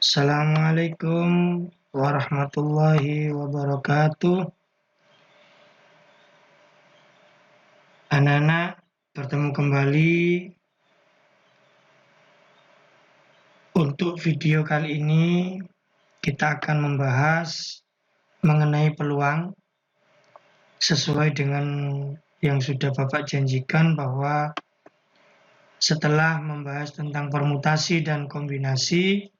Assalamualaikum warahmatullahi wabarakatuh. Anak-anak, bertemu kembali. Untuk video kali ini, kita akan membahas mengenai peluang. Sesuai dengan yang sudah Bapak janjikan bahwa setelah membahas tentang permutasi dan kombinasi,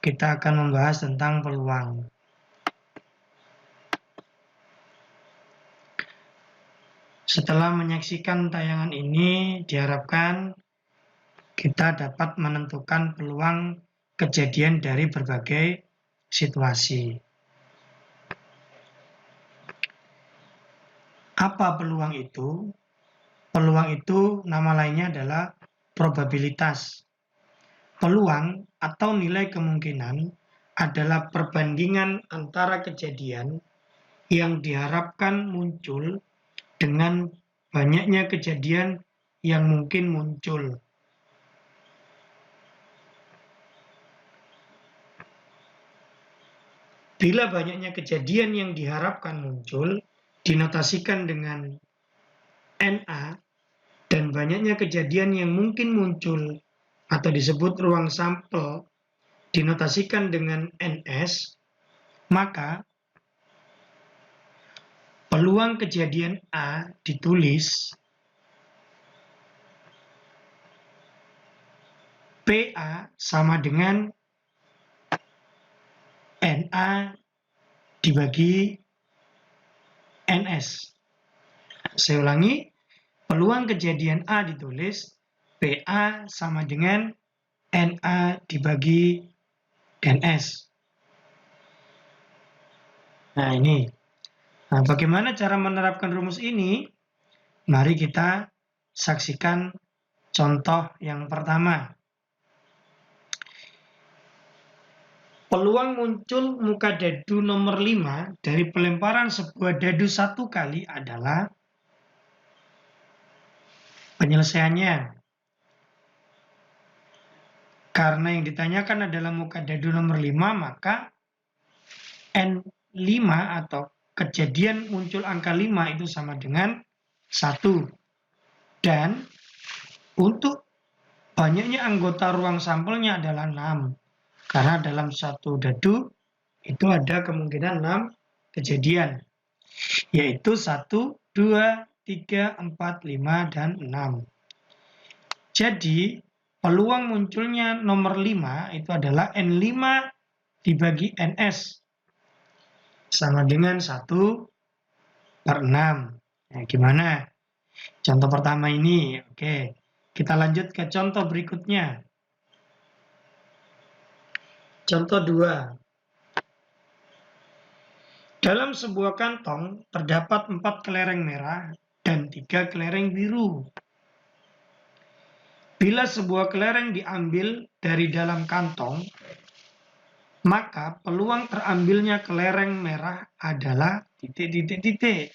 kita akan membahas tentang peluang. Setelah menyaksikan tayangan ini, diharapkan kita dapat menentukan peluang kejadian dari berbagai situasi. Apa peluang itu? Peluang itu nama lainnya adalah probabilitas. Peluang atau nilai kemungkinan adalah perbandingan antara kejadian yang diharapkan muncul dengan banyaknya kejadian yang mungkin muncul. Bila banyaknya kejadian yang diharapkan muncul dinotasikan dengan NA dan banyaknya kejadian yang mungkin muncul atau disebut ruang sampel dinotasikan dengan NS, maka peluang kejadian A ditulis PA sama dengan NA dibagi NS. Saya ulangi, peluang kejadian A ditulis PA sama dengan NA dibagi NS. Nah ini. Nah, bagaimana cara menerapkan rumus ini? Mari kita saksikan contoh yang pertama. Peluang muncul muka dadu nomor 5 dari pelemparan sebuah dadu 1 kali adalah penyelesaiannya. Karena yang ditanyakan adalah muka dadu nomor 5, maka N5 atau kejadian muncul angka 5 itu sama dengan 1. Dan untuk banyaknya anggota ruang sampelnya adalah 6. Karena dalam satu dadu itu ada kemungkinan 6 kejadian. Yaitu 1, 2, 3, 4, 5, dan 6. Jadi peluang munculnya nomor 5 itu adalah N5 dibagi NS. Sama dengan 1/6. Nah, gimana? Contoh pertama ini, oke. Kita lanjut ke contoh berikutnya. Contoh 2. Dalam sebuah kantong terdapat 4 kelereng merah dan 3 kelereng biru. Bila sebuah kelereng diambil dari dalam kantong, maka peluang terambilnya kelereng merah adalah titik.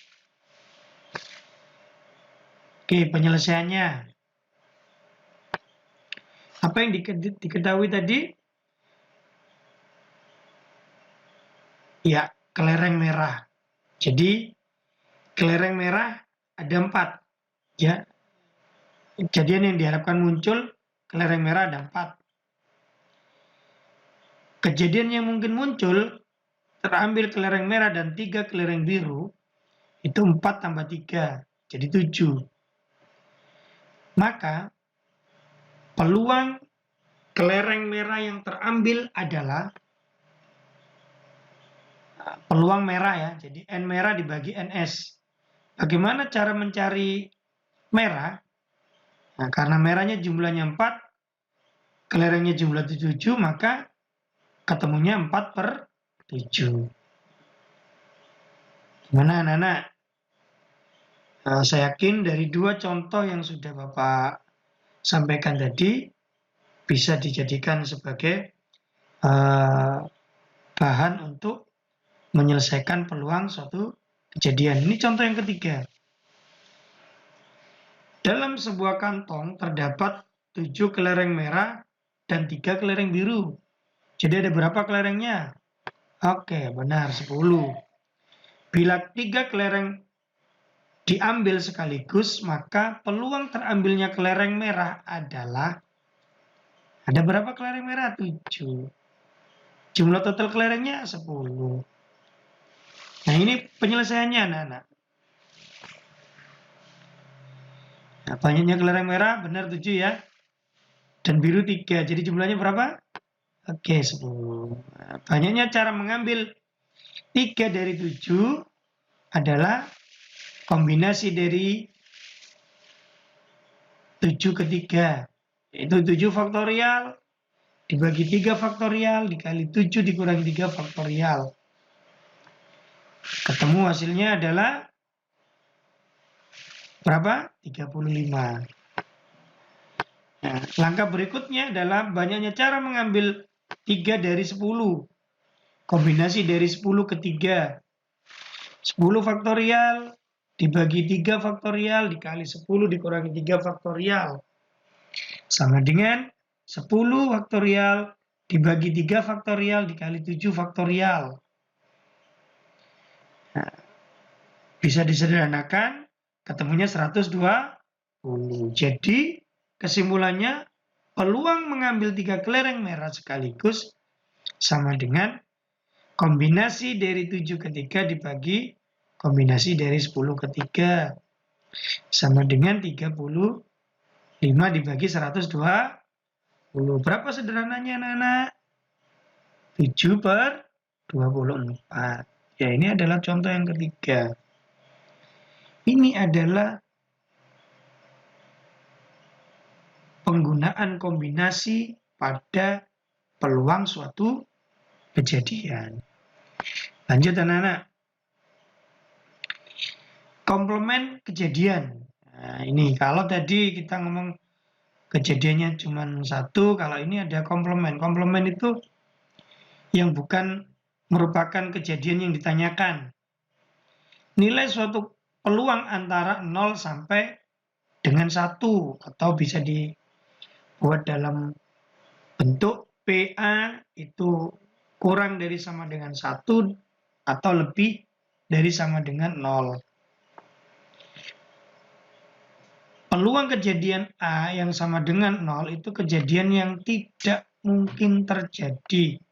Oke, penyelesaiannya. Apa yang diketahui tadi? Ya, kelereng merah. Jadi, kelereng merah ada 4. Ya, kejadian yang diharapkan muncul, kelereng merah ada 4. Kejadian yang mungkin muncul, terambil kelereng merah dan 3 kelereng biru, itu 4 tambah 3, jadi 7. Maka, peluang kelereng merah yang terambil adalah peluang merah ya, jadi N merah dibagi NS. Bagaimana cara mencari merah? Nah, karena merahnya jumlahnya 4, kelerengnya jumlah 7, maka ketemunya 4/7. Gimana anak-anak? Saya yakin dari 2 contoh yang sudah Bapak sampaikan tadi bisa dijadikan sebagai bahan untuk menyelesaikan peluang suatu kejadian. Ini contoh yang ketiga. Dalam sebuah kantong terdapat 7 kelereng merah dan 3 kelereng biru. Jadi ada berapa kelerengnya? Oke, benar 10. Bila 3 kelereng diambil sekaligus, maka peluang terambilnya kelereng merah adalah, ada berapa kelereng merah? 7. Jumlah total kelerengnya 10. Nah, ini penyelesaiannya, anak-anak. Nah, banyaknya kelereng merah, benar 7 ya. Dan biru 3. Jadi jumlahnya berapa? Oke, 10. Nah, banyaknya cara mengambil 3 dari 7 adalah kombinasi dari 7 ke 3. Yaitu 7 faktorial dibagi 3 faktorial dikali 7 dikurangi 3 faktorial. Ketemu hasilnya adalah berapa? 35. Nah, langkah berikutnya adalah banyaknya cara mengambil 3 dari 10. Kombinasi dari 10 ke 3. 10 faktorial dibagi 3 faktorial dikali 10 dikurangi 3 faktorial. Sama dengan 10 faktorial dibagi 3 faktorial dikali 7 faktorial. Nah, bisa disederhanakan, ketemunya 120. Jadi, kesimpulannya, peluang mengambil 3 kelereng merah sekaligus sama dengan kombinasi dari 7 ke 3 dibagi kombinasi dari 10 ke 3. Sama dengan 35 dibagi 120. Berapa sederhananya, anak-anak? 7 per 24. Ya, ini adalah contoh yang ketiga. Ini adalah penggunaan kombinasi pada peluang suatu kejadian. Lanjut, anak-anak. Komplement kejadian. Nah, ini kalau tadi kita ngomong kejadiannya cuma satu, kalau ini ada komplement. Komplement itu yang bukan merupakan kejadian yang ditanyakan. Nilai suatu peluang antara 0 sampai dengan 1, atau bisa dibuat dalam bentuk PA itu kurang dari sama dengan 1 atau lebih dari sama dengan 0. Peluang kejadian A yang sama dengan 0 itu kejadian yang tidak mungkin terjadi.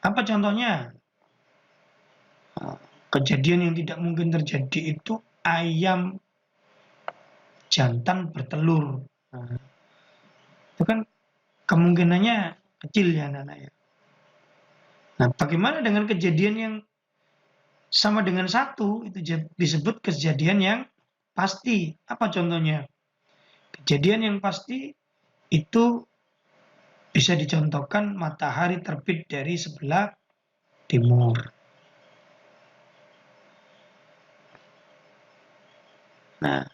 Apa contohnya? Kejadian yang tidak mungkin terjadi itu ayam jantan bertelur. Nah, itu kan kemungkinannya kecil ya, anak-anak ya. Nah, bagaimana dengan kejadian yang sama dengan 1? Itu disebut kejadian yang pasti. Apa contohnya? Kejadian yang pasti itu bisa dicontohkan matahari terbit dari sebelah timur. Nah,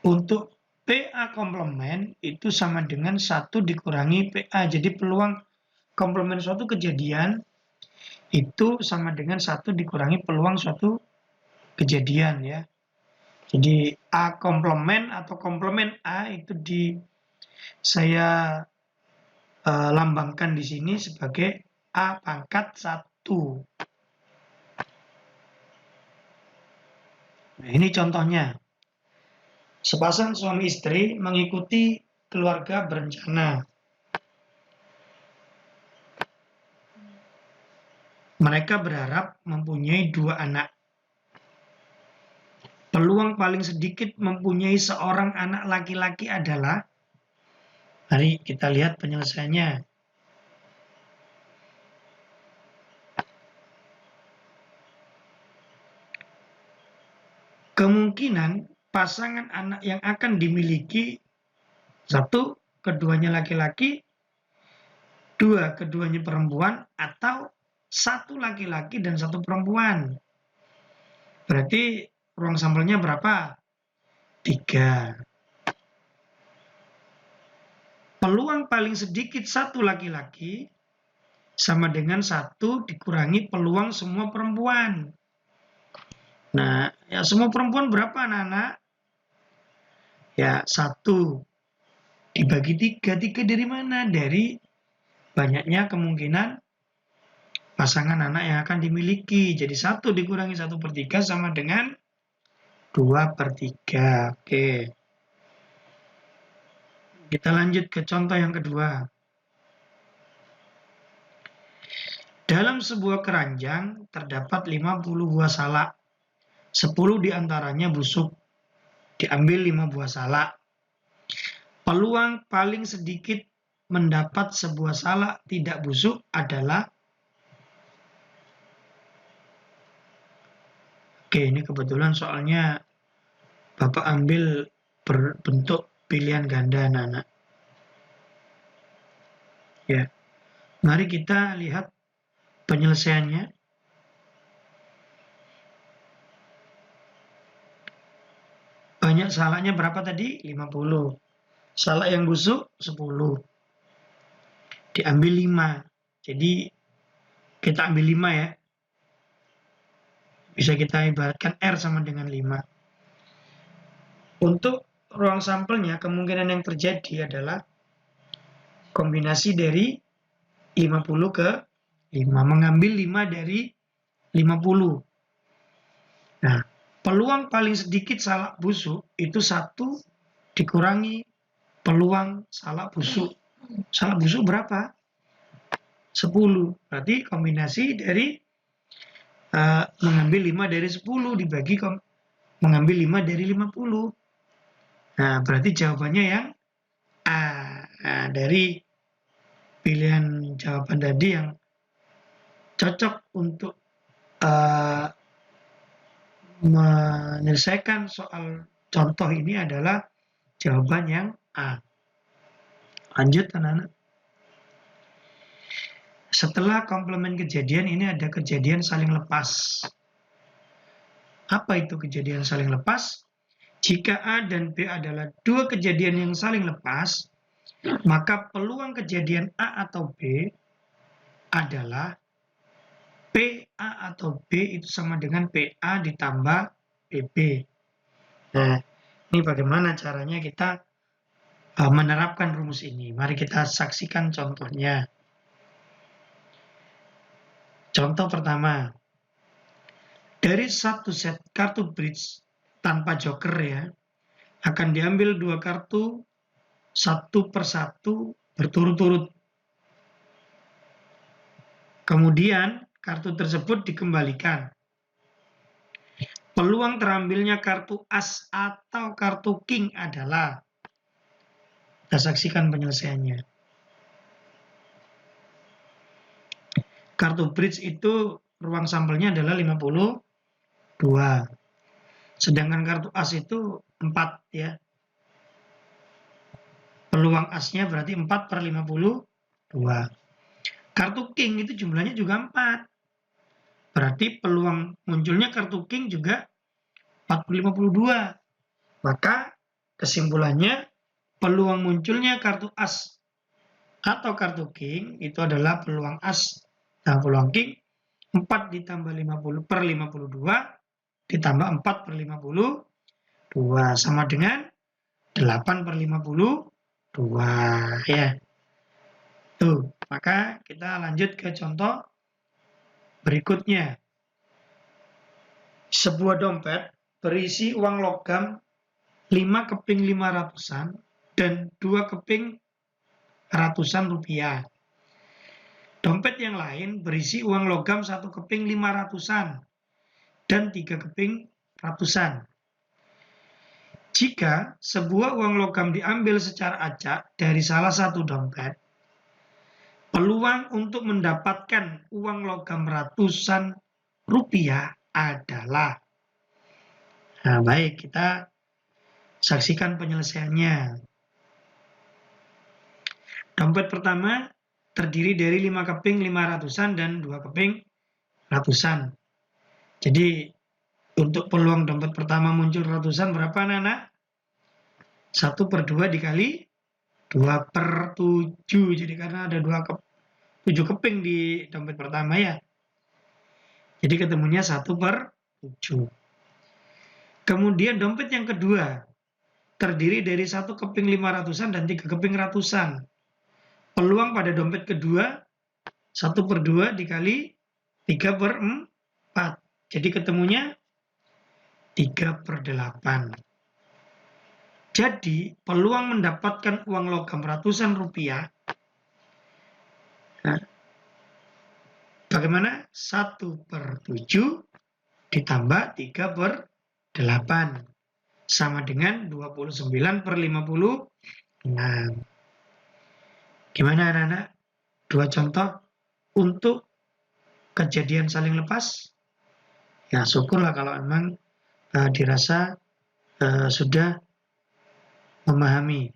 untuk PA komplement itu sama dengan 1 dikurangi PA. Jadi peluang komplement suatu kejadian itu sama dengan 1 dikurangi peluang suatu kejadian ya. Jadi A komplement atau komplement A itu saya lambangkan di sini sebagai A pangkat 1. Nah, ini contohnya. Sepasang suami istri mengikuti keluarga berencana. Mereka berharap mempunyai 2 anak. Peluang paling sedikit mempunyai seorang anak laki-laki adalah, mari kita lihat penyelesaiannya. Kemungkinan pasangan anak yang akan dimiliki, 1, keduanya laki-laki, 2, keduanya perempuan, atau 1 laki-laki dan 1 perempuan. Berarti ruang sampelnya berapa? 3. Peluang paling sedikit 1 laki-laki sama dengan 1 dikurangi peluang semua perempuan. Nah, ya semua perempuan berapa, anak-anak? Ya, 1 dibagi 3. 3 dari mana? Dari banyaknya kemungkinan pasangan anak yang akan dimiliki. Jadi 1 dikurangi 1/3 sama dengan 2/3. Oke. Kita lanjut ke contoh yang kedua. Dalam sebuah keranjang terdapat 50 buah salak. 10 diantaranya busuk. Diambil 5 buah salak. Peluang paling sedikit mendapat sebuah salak tidak busuk adalah... Oke, ini kebetulan soalnya Bapak ambil berbentuk pilihan ganda anak-anak. Ya. Mari kita lihat penyelesaiannya. Banyak salaknya berapa tadi? 50. Salak yang busuk 10. Diambil 5. Jadi kita ambil 5 ya. Bisa kita ibaratkan R sama dengan 5. Untuk ruang sampelnya, kemungkinan yang terjadi adalah kombinasi dari 50 ke 5. Mengambil 5 dari 50. Nah, peluang paling sedikit salak busuk itu 1 dikurangi peluang salak busuk. Salak busuk berapa? 10. Berarti kombinasi dari mengambil 5 dari 10 dibagi mengambil 5 dari 50. Nah, berarti jawabannya yang A. Nah, dari pilihan jawaban tadi yang cocok untuk menyelesaikan soal contoh ini adalah jawaban yang A. Lanjut, anak-anak. Setelah komplement kejadian ini ada kejadian saling lepas. Apa itu kejadian saling lepas? Jika A dan B adalah 2 kejadian yang saling lepas, maka peluang kejadian A atau B adalah PA atau B itu sama dengan PA ditambah PB. Nah, ini bagaimana caranya kita menerapkan rumus ini. Mari kita saksikan contohnya. Contoh pertama, dari 1 set kartu bridge tanpa joker ya, akan diambil 2 kartu 1 per 1 berturut-turut. Kemudian kartu tersebut dikembalikan. Peluang terambilnya kartu as atau kartu king adalah... Kita saksikan penyelesaiannya. Kartu bridge itu ruang sampelnya adalah 52. Sedangkan kartu as itu 4 ya. Peluang asnya berarti 4 per 52. Kartu king itu jumlahnya juga 4. Berarti peluang munculnya kartu king juga 4 per 52. Maka kesimpulannya peluang munculnya kartu as atau kartu king itu adalah peluang as. Nah, peluang king 4 ditambah 50 per 52 ditambah 4 per 52 sama dengan 8 per 52 ya. Tuh, maka kita lanjut ke contoh berikutnya. Sebuah dompet berisi uang logam 5 keping 500-an dan 2 keping ratusan rupiah. Dompet yang lain berisi uang logam 1 keping 500-an dan 3 keping ratusan. Jika sebuah uang logam diambil secara acak dari salah satu dompet, peluang untuk mendapatkan uang logam ratusan rupiah adalah... Nah, baik, kita saksikan penyelesaiannya. Dompet pertama terdiri dari 5 keping 500-an dan 2 keping ratusan. Jadi untuk peluang dompet pertama muncul ratusan berapa, anak-anak? 1 per 2 dikali 2 per 7. Jadi karena ada 7 keping di dompet pertama ya. Jadi ketemunya 1 per 7. Kemudian dompet yang kedua terdiri dari 1 keping 500-an dan 3 keping ratusan. Peluang pada dompet kedua 1/2 dikali 3/4. Jadi ketemunya 3/8. Jadi peluang mendapatkan uang logam ratusan rupiah, bagaimana? 1/7 ditambah 3/8 sama dengan 29/56. Gimana anak-anak? Dua contoh untuk kejadian saling lepas. Ya syukurlah kalau memang dirasa sudah memahami.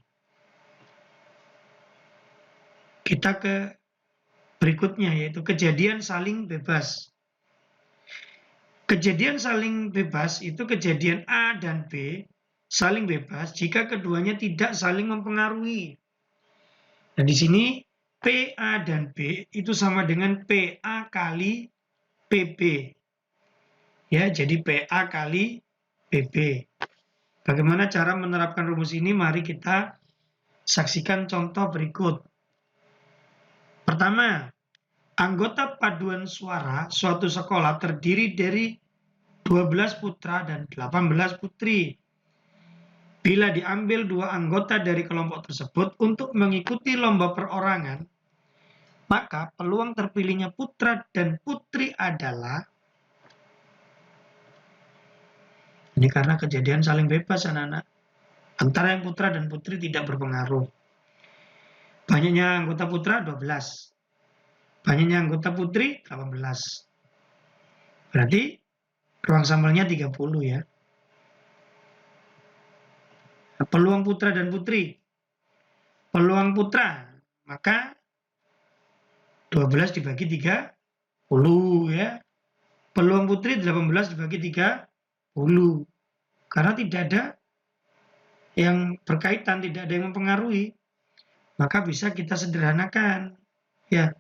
Kita ke berikutnya, yaitu kejadian saling bebas. Kejadian saling bebas itu kejadian A dan B saling bebas jika keduanya tidak saling mempengaruhi. Dan di sini PA dan B itu sama dengan PA kali PB. Ya, jadi PA kali PB. Bagaimana cara menerapkan rumus ini? Mari kita saksikan contoh berikut. Pertama, anggota paduan suara suatu sekolah terdiri dari 12 putra dan 18 putri. Bila diambil 2 anggota dari kelompok tersebut untuk mengikuti lomba perorangan, maka peluang terpilihnya putra dan putri adalah, ini karena kejadian saling bebas anak-anak, antara yang putra dan putri tidak berpengaruh. Banyaknya anggota putra 12. Banyaknya anggota putri 18. Berarti ruang sampelnya 30 ya. Nah, peluang putra dan putri. Peluang putra, maka 12 dibagi 30 ya. Peluang putri 18 dibagi 30. Karena tidak ada yang berkaitan, tidak ada yang mempengaruhi. Maka bisa kita sederhanakan. Ya.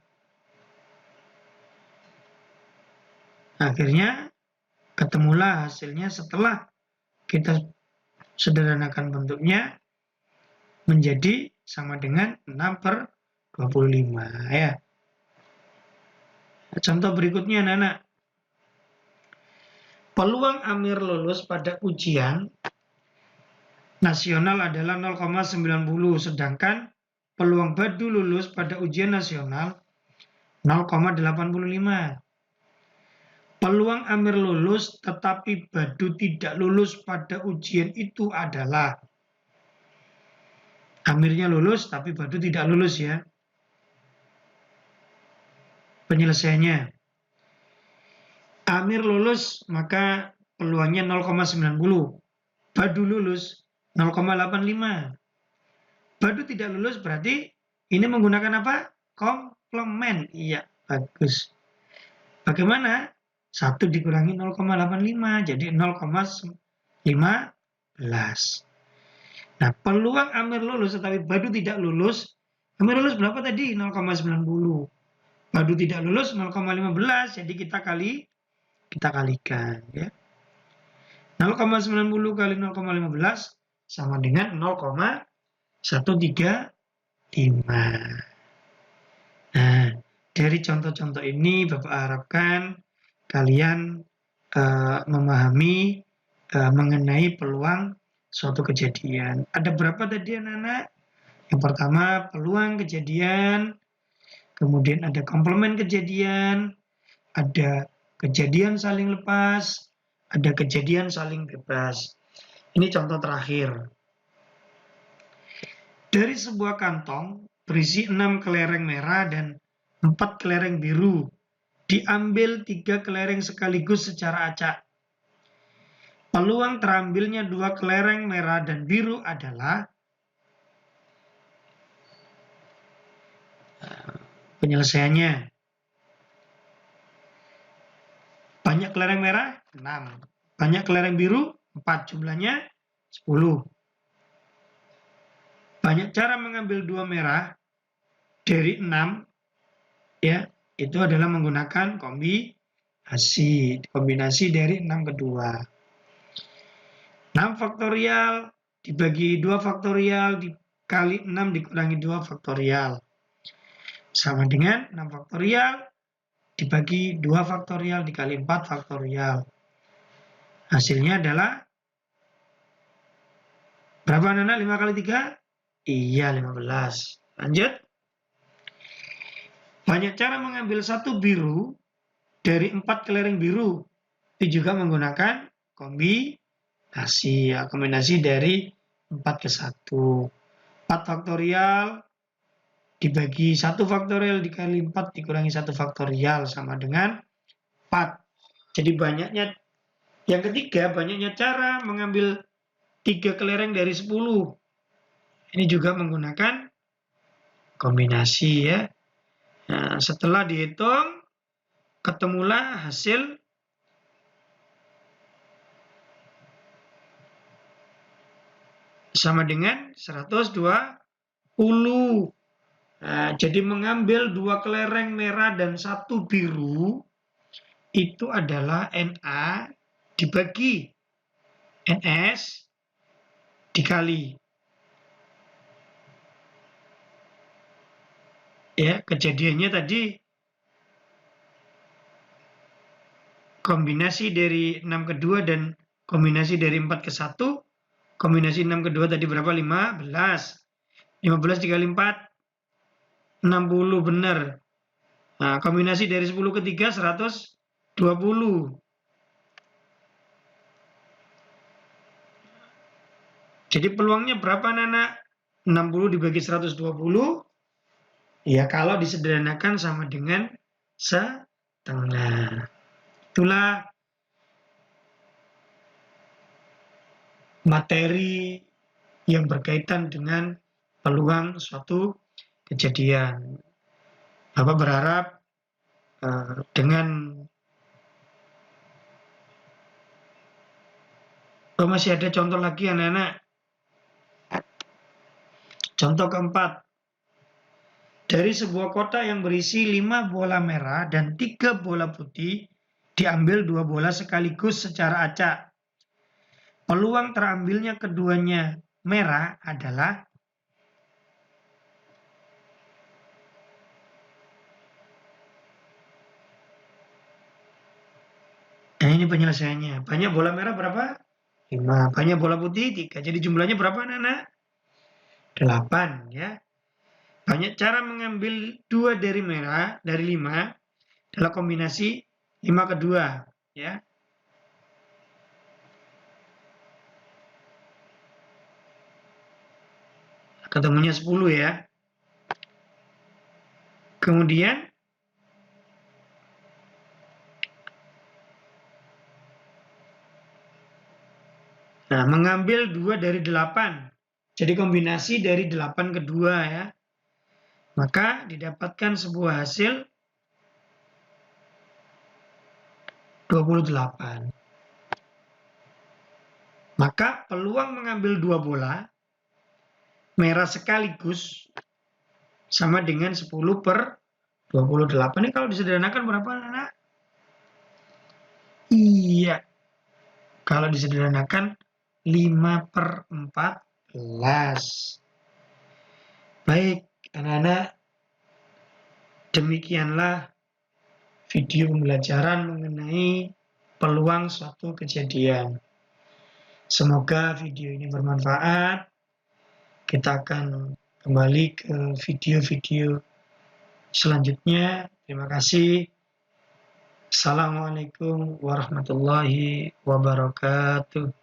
Akhirnya ketemulah hasilnya setelah kita sederhanakan bentuknya menjadi sama dengan 6/25 ya. Contoh berikutnya anak-anak. Peluang Amir lulus pada ujian nasional adalah 0,90, sedangkan peluang Badu lulus pada ujian nasional 0,85. Peluang Amir lulus tetapi Badu tidak lulus pada ujian itu adalah, Amirnya lulus tapi Badu tidak lulus ya. Penyelesaiannya, Amir lulus maka peluangnya 0,90. Badu lulus 0,85. Badu tidak lulus berarti ini menggunakan apa? Komplement. Iya, bagus. Bagaimana? 1 dikurangi 0,85 jadi 0,15. Nah, peluang Amir lulus tetapi Badu tidak lulus. Amir lulus berapa tadi? 0,90. Badu tidak lulus 0,15, jadi kita kalikan ya. 0,90 kali 0,15 sama dengan 0,135. Nah, dari contoh-contoh ini Bapak harapkan kalian memahami mengenai peluang suatu kejadian. Ada berapa tadi anak-anak? Yang pertama peluang kejadian, kemudian ada komplement kejadian, ada kejadian saling lepas, ada kejadian saling bebas. Ini contoh terakhir. Dari sebuah kantong berisi 6 kelereng merah dan 4 kelereng biru, diambil 3 kelereng sekaligus secara acak. Peluang terambilnya 2 kelereng merah dan biru adalah, penyelesaiannya. Banyak kelereng merah 6, banyak kelereng biru 4, jumlahnya 10. Banyak cara mengambil 2 merah dari 6 ya, itu adalah menggunakan kombinasi dari 6 ke 2. 6 faktorial dibagi 2 faktorial dikali 6 dikurangi 2 faktorial. sama dengan 6 faktorial dibagi 2 faktorial dikali 4 faktorial. Hasilnya adalah berapa anak? 5 kali 3? Iya, 15. Lanjut. Banyak cara mengambil satu biru dari 4 kelereng biru. Itu juga menggunakan kombinasi. Ya, kombinasi dari 4 ke 1. 4 faktorial dibagi 1 faktorial dikali 4 dikurangi 1 faktorial sama dengan 4. Jadi banyaknya, yang ketiga, banyaknya cara mengambil 3 kelereng dari 10. Ini juga menggunakan kombinasi ya. Nah, setelah dihitung, ketemulah hasil sama dengan 120. Nah, jadi mengambil 2 kelereng merah dan 1 biru itu adalah Na dibagi Ns dikali. Ya, kejadiannya tadi kombinasi dari 6 ke 2 dan kombinasi dari 4 ke 1. Kombinasi 6 ke 2 tadi berapa? 15. 15 dikali 4 60 benar. Nah, kombinasi dari 10 ke 3 120. Jadi peluangnya berapa Nana? 60 dibagi 120. Ya, kalau disederhanakan sama dengan setengah. Itulah materi yang berkaitan dengan peluang suatu kejadian. Bapak berharap dengan masih ada contoh lagi anak-anak. Contoh keempat. Dari sebuah kotak yang berisi 5 bola merah dan 3 bola putih, diambil 2 bola sekaligus secara acak. Peluang terambilnya keduanya merah adalah nah ini penyelesaiannya. Banyak bola merah berapa? 5. Banyak bola putih 3. Jadi jumlahnya berapa anak-anak? 8 ya. Banyak cara mengambil 2 dari merah dari 5 adalah kombinasi 5 ke 2 ya. Ketemunya 10 ya. Kemudian mengambil 2 dari 8. Jadi kombinasi dari 8 ke 2 ya. Maka didapatkan sebuah hasil 28. Maka peluang mengambil 2 bola merah sekaligus sama dengan 10 per 28. Ini kalau disederhanakan berapa anak? Iya. Kalau disederhanakan 5 per 14. Baik, anak-anak. Demikianlah video pembelajaran mengenai peluang suatu kejadian. Semoga video ini bermanfaat. Kita akan kembali ke video-video selanjutnya. Terima kasih. Assalamualaikum warahmatullahi wabarakatuh.